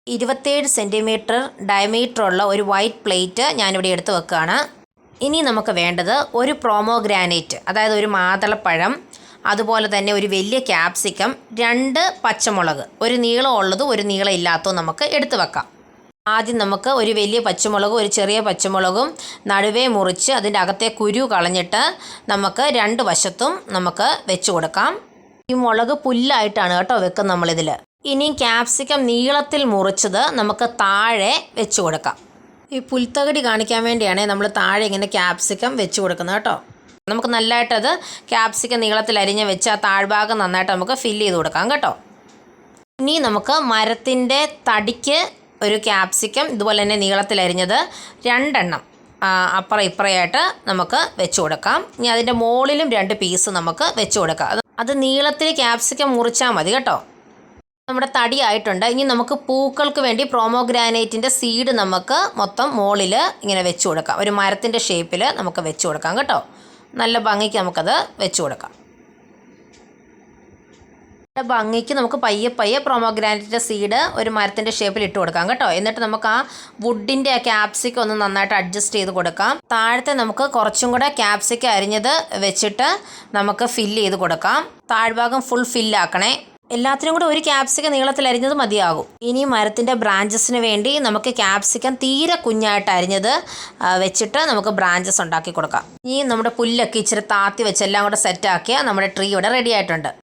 27 centimetre ഡയമീറ്ററുള്ള ഒരു white plate ഞാനിവിടെ എടുത്ത് വെക്കുകയാണ്. ഇനി നമുക്ക് വേണ്ടത് ഒരു പ്രോമോഗ്രാനൈറ്റ്, അതായത് ഒരു മാതളപ്പഴം, അതുപോലെ തന്നെ ഒരു വലിയ ക്യാപ്സിക്കം, 2 പച്ചമുളക്, ഒരു നീളമുള്ളതും ഒരു നീളം ഇല്ലാത്തതും നമുക്ക് എടുത്ത് വെക്കാം. ആദ്യം നമുക്ക് ഒരു വലിയ പച്ചമുളകും ഒരു ചെറിയ പച്ചമുളകും നടുവേ മുറിച്ച് അതിൻ്റെ അകത്തെ കുരു കളഞ്ഞിട്ട് നമുക്ക് 2 വശത്തും നമുക്ക് വെച്ച് കൊടുക്കാം. ഈ മുളക് പുല്ലായിട്ടാണ് കേട്ടോ വെക്കുന്നത് നമ്മളിതിൽ. ഇനിയും ക്യാപ്സിക്കം നീളത്തിൽ മുറിച്ചത് നമുക്ക് താഴെ വെച്ച് കൊടുക്കാം. ഈ പുൽത്തകടി കാണിക്കാൻ വേണ്ടിയാണ് നമ്മൾ താഴെ ഇങ്ങനെ ക്യാപ്സിക്കം വെച്ച് കൊടുക്കുന്നത് കേട്ടോ. നമുക്ക് നല്ലതായിട്ടത് ക്യാപ്സിക്കം നീളത്തിൽ അരിഞ്ഞ് വെച്ച് ആ താഴ്ഭാഗം നന്നായിട്ട് നമുക്ക് ഫില്ല് ചെയ്ത് കൊടുക്കാം കേട്ടോ. ഇനി നമുക്ക് മരത്തിൻ്റെ തടിക്ക് ഒരു ക്യാപ്സിക്കം ഇതുപോലെ തന്നെ നീളത്തിൽ അരിഞ്ഞത് 2 എണ്ണം അപ്പുറം ഇപ്പുറമായിട്ട് നമുക്ക് വെച്ച് കൊടുക്കാം. ഇനി അതിൻ്റെ മുകളിലും 2 പീസ് നമുക്ക് വെച്ച് കൊടുക്കാം. അത് നീളത്തിൽ ക്യാപ്സിക്കം മുറിച്ചാൽ മതി കേട്ടോ. നമ്മുടെ തടി ആയിട്ടുണ്ട്. ഇനി നമുക്ക് പൂക്കൾക്ക് വേണ്ടി പ്രോമോഗ്രാനൈറ്റിൻ്റെ സീഡ് നമുക്ക് മൊത്തം മുകളിൽ ഇങ്ങനെ വെച്ച് കൊടുക്കാം. ഒരു മരത്തിൻ്റെ ഷേപ്പിൽ നമുക്ക് വെച്ച് കൊടുക്കാം കേട്ടോ. നല്ല ഭംഗിക്ക് നമുക്കത് വെച്ച് കൊടുക്കാം. ഭംഗിക്ക് നമുക്ക് പയ്യെ പ്രോമോഗ്രാനൈറ്റിൻ്റെ സീഡ് ഒരു മരത്തിൻ്റെ ഷേപ്പിൽ ഇട്ട് കൊടുക്കാം കേട്ടോ. എന്നിട്ട് നമുക്ക് ആ വുഡിൻ്റെ ക്യാപ്സിക്കം ഒന്ന് നന്നായിട്ട് അഡ്ജസ്റ്റ് ചെയ്ത് കൊടുക്കാം. താഴത്തെ നമുക്ക് കുറച്ചും കൂടെ ക്യാപ്സിക്കം അരിഞ്ഞത് വെച്ചിട്ട് നമുക്ക് ഫില്ല് ചെയ്ത് കൊടുക്കാം. താഴ്ഭാഗം ഫുൾ ഫില്ലാക്കണേ. എല്ലാത്തിനും കൂടെ ഒരു ക്യാപ്സിക്കം നീളത്തിൽ അരിഞ്ഞത് മതിയാകും. ഇനി മരത്തിൻ്റെ ബ്രാഞ്ചസിന് വേണ്ടി നമുക്ക് ക്യാപ്സിക്കം തീരെ കുഞ്ഞായിട്ട് അരിഞ്ഞത് വെച്ചിട്ട് നമുക്ക് ബ്രാഞ്ചസ് ഉണ്ടാക്കി കൊടുക്കാം. ഇനി നമ്മുടെ പുല്ലൊക്കെ ഇച്ചിരി താത്തി വെച്ച് എല്ലാം കൂടെ സെറ്റാക്കിയാൽ നമ്മുടെ ട്രീ ഇവിടെ റെഡി ആയിട്ടുണ്ട്.